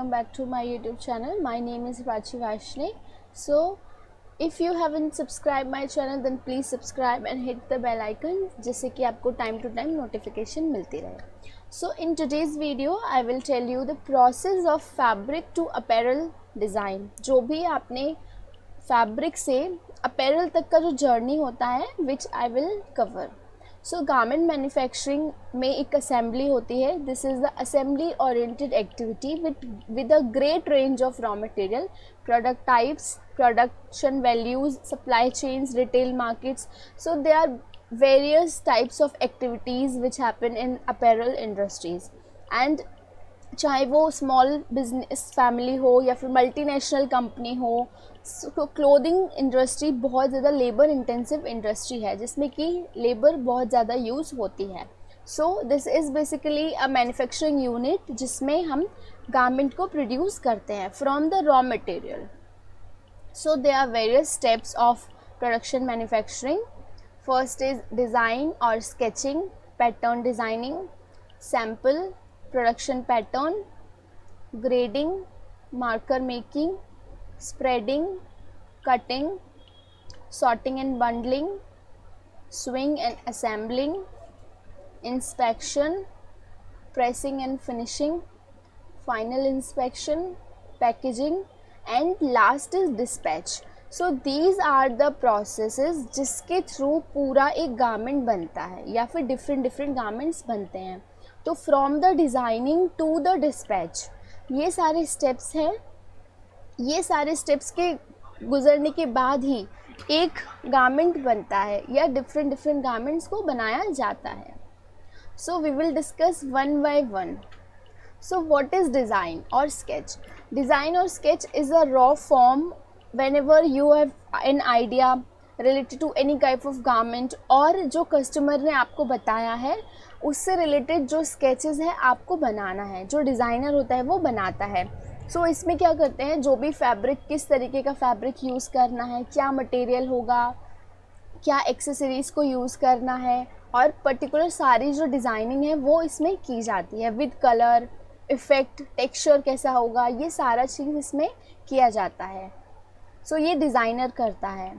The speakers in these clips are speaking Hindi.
welcome back to my YouTube channel. My name is Prachi Vaishne. So if you haven't subscribed my channel then please subscribe and hit the bell icon जिससे कि आपको time to time notification मिलती रहे. So in today's video I will tell you the process of fabric to apparel design. जो भी आपने fabric से apparel तक का जो journey होता है which I will cover. So garment manufacturing में एक असेंबली होती है. This is the assembly oriented activity with a great range of raw material, product types, production values, supply chains, retail markets. So they are various types of activities which happen in apparel industries. And चाहे वो स्मॉल बिजनेस फैमिली हो या फिर मल्टीनेशनल कंपनी हो, क्लोथिंग इंडस्ट्री बहुत ज़्यादा लेबर इंटेंसिव इंडस्ट्री है जिसमें कि लेबर बहुत ज़्यादा यूज़ होती है. So this is basically a manufacturing unit जिसमें हम गारमेंट को प्रोड्यूस करते हैं from the raw material. So they are various steps of production manufacturing. First is design और sketching, pattern designing, sample, production pattern, grading, marker making, spreading, cutting, sorting and bundling, sewing and assembling, inspection, pressing and finishing, final inspection, packaging, and last is dispatch. So these are the processes जिसके थ्रू पूरा एक गारमेंट बनता है या फिर डिफरेंट गारमेंट्स बनते हैं. तो from the designing to the dispatch ये सारे स्टेप्स हैं. ये सारे स्टेप्स के गुजरने के बाद ही एक गारमेंट बनता है या डिफरेंट गारमेंट्स को बनाया जाता है. So we will discuss one by one. So what is design और स्केच? डिज़ाइन और sketch is a raw form whenever you have an idea related to any type of garment और जो कस्टमर ने आपको बताया है उससे रिलेटेड जो स्केचेस है आपको बनाना है, जो डिज़ाइनर होता है वो बनाता है. सो इसमें क्या करते हैं, जो भी फैब्रिक, किस तरीके का फैब्रिक यूज़ करना है, क्या मटेरियल होगा, क्या एक्सेसरीज़ को यूज़ करना है और पर्टिकुलर सारी जो डिज़ाइनिंग है वो इसमें की जाती है. विद कलर, इफ़ेक्ट, टेक्सचर कैसा होगा, ये सारा चीज़ इसमें किया जाता है. सो ये डिज़ाइनर करता है.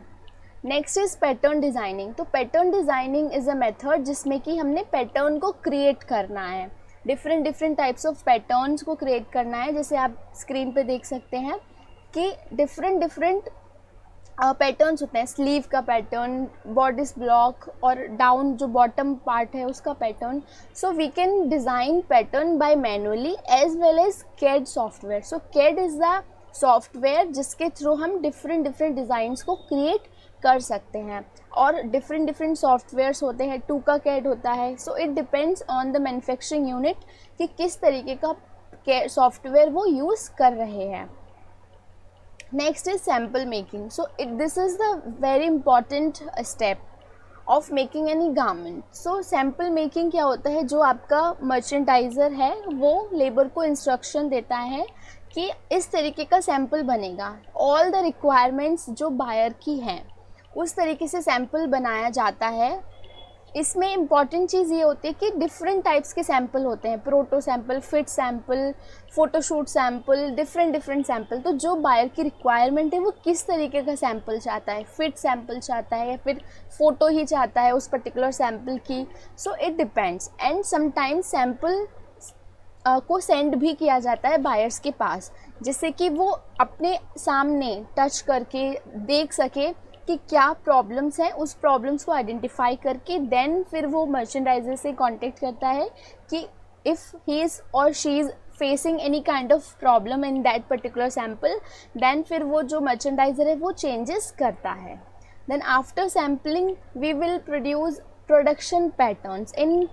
Next is pattern designing. तो pattern designing is a method जिसमें कि हमने पैटर्न को क्रिएट करना है, डिफरेंट टाइप्स ऑफ पैटर्न्स को क्रिएट करना है. जैसे आप स्क्रीन पे देख सकते हैं कि डिफरेंट पैटर्न्स होते हैं. स्लीव का पैटर्न, बॉडिस ब्लॉक और डाउन जो बॉटम पार्ट है उसका pattern. So we can design pattern by manually as well as CAD software. So CAD is the software जिसके थ्रू हम डिफरेंट डिज़ाइंस को क्रिएट कर सकते हैं. और डिफरेंट सॉफ्टवेयर्स होते हैं. 2 का कैड होता है. So it depends on the manufacturing unit कि किस तरीके का सॉफ्टवेयर वो यूज़ कर रहे हैं. Next is sample making. So this is the very important step of making any garment. So sample making क्या होता है, जो आपका मर्चेंडाइज़र है वो लेबर को इंस्ट्रक्शन देता है कि इस तरीके का सैम्पल बनेगा. ऑल द रिक्वायरमेंट्स जो बायर की हैं उस तरीके से सैम्पल बनाया जाता है. इसमें इम्पॉर्टेंट चीज़ ये होती है कि डिफरेंट टाइप्स के सैम्पल होते हैं. Proto sample, fit sample, photoshoot sample, different sample. तो जो बायर की रिक्वायरमेंट है वो किस तरीके का सैम्पल चाहता है, फिट सैम्पल चाहता है या फिर फ़ोटो ही चाहता है उस पर्टिकुलर सैम्पल की. So it depends. And sometimes sample को सेंड भी किया जाता है बायर्स के पास जिससे कि वो अपने सामने टच करके देख सके कि क्या प्रॉब्लम्स हैं. उस प्रॉब्लम्स को आइडेंटिफाई करके देन फिर वो मर्चेंडाइजर से कांटेक्ट करता है कि इफ़ ही इज़ और she is facing any kind of problem in that particular sample, then फिर वो जो मर्चेंडाइजर है वो चेंजेस करता है. Then after sampling we will produce production patterns in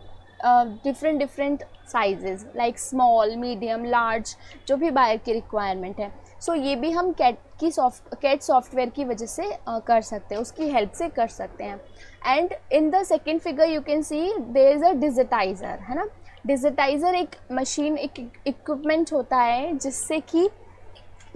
different sizes like small, medium, large, जो भी बायर की रिक्वायरमेंट है. सो ये भी हम कैड सॉफ्टवेयर की वजह से कर सकते हैं, उसकी हेल्प से कर सकते हैं. And in the second figure you can see there is a digitiser, है ना. डिजिटाइज़र एक मशीन, एक इक्विपमेंट होता है जिससे कि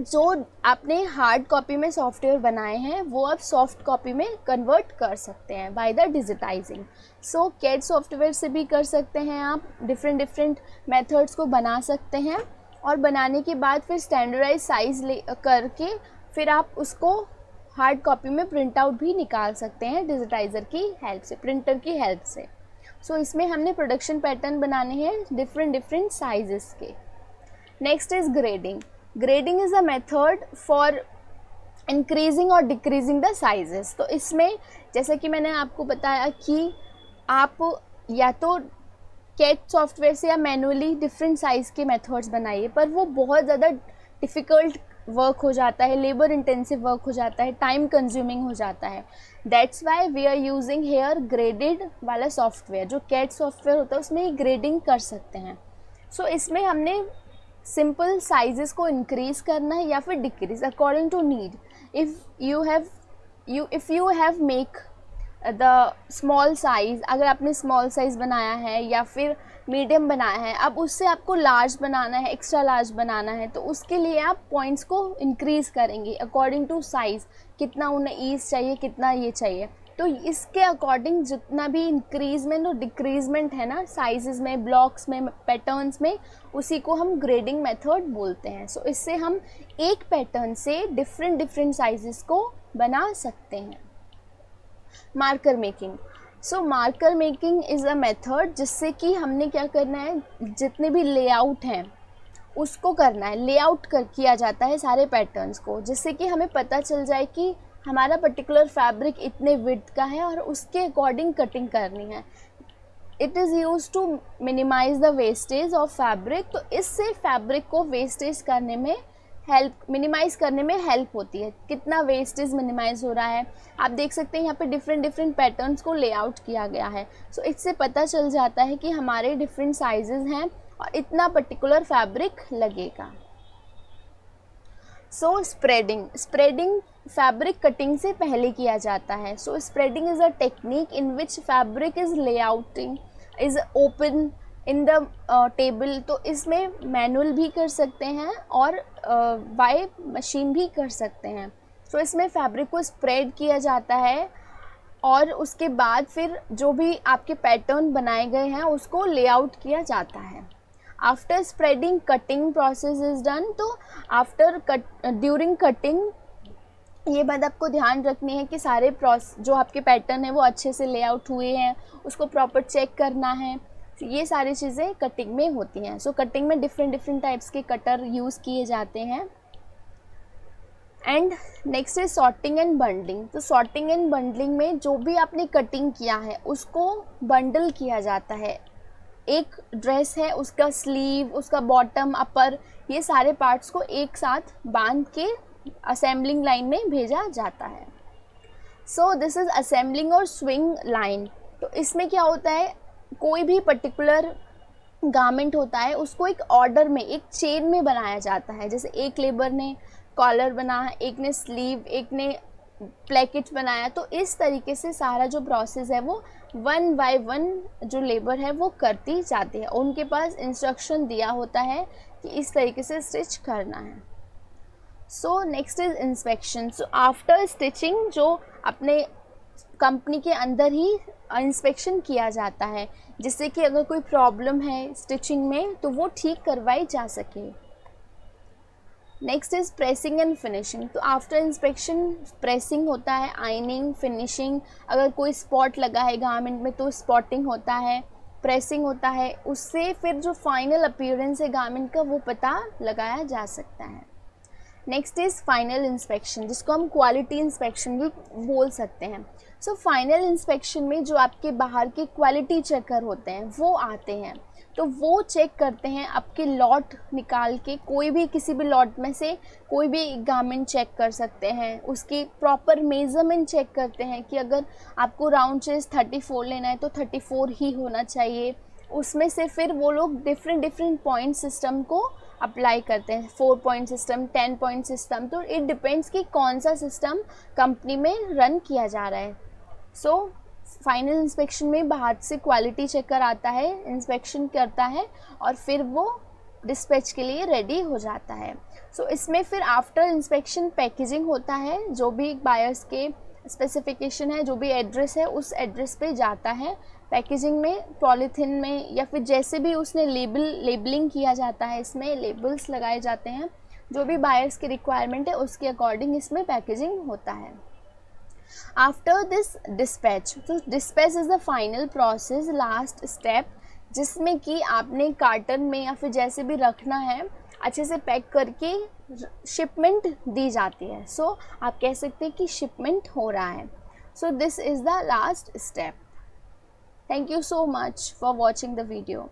जो आपने हार्ड कॉपी में सॉफ्टवेयर बनाए हैं वो आप सॉफ्ट कॉपी में कन्वर्ट कर सकते हैं by the digitising. So CAD software से भी कर सकते हैं आप, डिफरेंट मेथड्स को बना सकते हैं और बनाने के बाद फिर स्टैंडर्डाइज साइज़ ले करके फिर आप उसको हार्ड कॉपी में प्रिंट आउट भी निकाल सकते हैं डिजिटाइज़र की हेल्प से, प्रिंटर की हेल्प से। सो इसमें हमने प्रोडक्शन पैटर्न बनाने हैं डिफरेंट साइजेस के। Next is grading. Grading is a method for increasing और डिक्रीजिंग द साइजेस। तो इसमें जैसे कि मैंने आपको बताया कि आप या तो कैट सॉफ्टवेयर से या मैनुअली डिफरेंट साइज़ के मेथड्स बनाइए, पर वो बहुत ज़्यादा डिफ़िकल्ट वर्क हो जाता है, लेबर इंटेंसिव वर्क हो जाता है, टाइम कंज्यूमिंग हो जाता है। That's why we are using here graded वाला सॉफ्टवेयर। जो कैट सॉफ्टवेयर होता है उसमें ही ग्रेडिंग कर सकते हैं। सो इसमें हमने सिंपल साइजेस को इंक्रीज़ करना है या फिर decrease according to need. If you have make the small size, अगर आपने स्मॉल साइज़ बनाया है या फिर मीडियम बनाया है, अब उससे आपको लार्ज बनाना है, एक्स्ट्रा लार्ज बनाना है, तो उसके लिए आप पॉइंट्स को इंक्रीज़ करेंगे अकॉर्डिंग टू साइज़। कितना उन्हें ईज चाहिए, कितना ये चाहिए, तो इसके अकॉर्डिंग जितना भी इंक्रीजमेंट और डिक्रीजमेंट है ना साइजेस में, ब्लॉक्स में, पैटर्न्स में, उसी को हम ग्रेडिंग मेथड बोलते हैं। सो इससे हम एक पैटर्न से डिफरेंट साइजेस को बना सकते हैं। Marker making. So marker making is a method जिससे कि हमने क्या करना है, जितने भी लेआउट हैं उसको करना है, लेआउट किया जाता है सारे पैटर्न्स को, जिससे कि हमें पता चल जाए कि हमारा पर्टिकुलर फैब्रिक इतने विड्थ का है और उसके अकॉर्डिंग कटिंग करनी है। It is use to minimise the wastage of fabric. तो इससे फैब्रिक को वेस्टेज करने में मिनिमाइज़ करने में हेल्प होती है। कितना वेस्टेज मिनिमाइज़ हो रहा है आप देख सकते हैं, यहाँ पे डिफरेंट पैटर्न्स को लेआउट किया गया है। सो इससे पता चल जाता है कि हमारे डिफरेंट साइजेस हैं और इतना पर्टिकुलर फैब्रिक लगेगा। सो स्प्रेडिंग फैब्रिक कटिंग से पहले किया जाता है। So spreading is a technique in which fabric is layouting is open in the table. तो इसमें मैनुअल भी कर सकते हैं और बाय मशीन भी कर सकते हैं। सो इसमें फैब्रिक को स्प्रेड किया जाता है और उसके बाद फिर जो भी आपके पैटर्न बनाए गए हैं उसको लेआउट किया जाता है। After spreading cutting process is done. तो ड्यूरिंग कटिंग ये बात आपको ध्यान रखनी है कि सारे जो आपके पैटर्न है वो अच्छे से लेआउट हुए हैं, उसको प्रॉपर चेक करना है। ये सारी चीज़ें कटिंग में होती हैं। सो कटिंग में डिफरेंट टाइप्स के कटर यूज़ किए जाते हैं। And next is sorting and bundling. तो सॉर्टिंग एंड बंडलिंग में जो भी आपने कटिंग किया है उसको बंडल किया जाता है। एक ड्रेस है, उसका स्लीव, उसका बॉटम, अपर, ये सारे पार्ट्स को एक साथ बांध के असेंबलिंग लाइन में भेजा जाता है। सो दिस इज़ असेंबलिंग और स्विंग लाइन। तो इसमें क्या होता है, कोई भी पर्टिकुलर गारमेंट होता है उसको एक ऑर्डर में, एक चेन में बनाया जाता है। जैसे एक लेबर ने कॉलर बनाया, एक ने स्लीव, एक ने प्लेकेट बनाया। तो इस तरीके से सारा जो प्रोसेस है वो 1 बाय 1 जो लेबर है वो करती जाती है। उनके पास इंस्ट्रक्शन दिया होता है कि इस तरीके से स्टिच करना है। So next is inspection. So after stitching जो अपने कंपनी के अंदर ही इंस्पेक्शन किया जाता है, जिससे कि अगर कोई प्रॉब्लम है स्टिचिंग में तो वो ठीक करवाई जा सके। Next is pressing and finishing. तो आफ्टर इंस्पेक्शन प्रेसिंग होता है, आयनिंग, फिनिशिंग, अगर कोई स्पॉट लगा है गारमेंट में तो स्पॉटिंग होता है, प्रेसिंग होता है। उससे फिर जो फाइनल अपीयरेंस है गारमेंट का वो पता लगाया जा सकता है। नेक्स्ट इज़ फाइनल इंस्पेक्शन, जिसको हम क्वालिटी इंस्पेक्शन भी बोल सकते हैं। सो फाइनल इंस्पेक्शन में जो आपके बाहर के क्वालिटी चेकर होते हैं वो आते हैं। तो वो चेक करते हैं आपके लॉट निकाल के, कोई भी किसी भी लॉट में से कोई भी गारमेंट चेक कर सकते हैं, उसकी प्रॉपर मेज़रमेंट चेक करते हैं कि अगर आपको राउंड चेस्ट 34 लेना है तो 34 ही होना चाहिए। उसमें से फिर वो लोग डिफरेंट पॉइंट सिस्टम को अप्लाई करते हैं, 4 पॉइंट सिस्टम, 10 पॉइंट सिस्टम। तो इट डिपेंड्स कि कौन सा सिस्टम कंपनी में रन किया जा रहा है। सो फाइनल इंस्पेक्शन में बाहर से क्वालिटी चेकर आता है, इंस्पेक्शन करता है और फिर वो डिस्पैच के लिए रेडी हो जाता है। सो इसमें फिर आफ्टर इंस्पेक्शन पैकेजिंग होता है, जो भी बायर्स के स्पेसिफिकेशन है, जो भी एड्रेस है उस एड्रेस पे जाता है। पैकेजिंग में, पॉलीथीन में, या फिर जैसे भी उसने लेबलिंग किया जाता है, इसमें लेबल्स लगाए जाते हैं। जो भी बायर्स की रिक्वायरमेंट है उसके अकॉर्डिंग इसमें पैकेजिंग होता है। आफ्टर दिस डिस्पैच, तो dispatch is the final process, last step, जिसमें कि आपने कार्टन में या फिर जैसे भी रखना है अच्छे से पैक करके शिपमेंट दी जाती है। सो आप कह सकते हैं कि शिपमेंट हो रहा है। So this is the last step. Thank you so much for watching the video.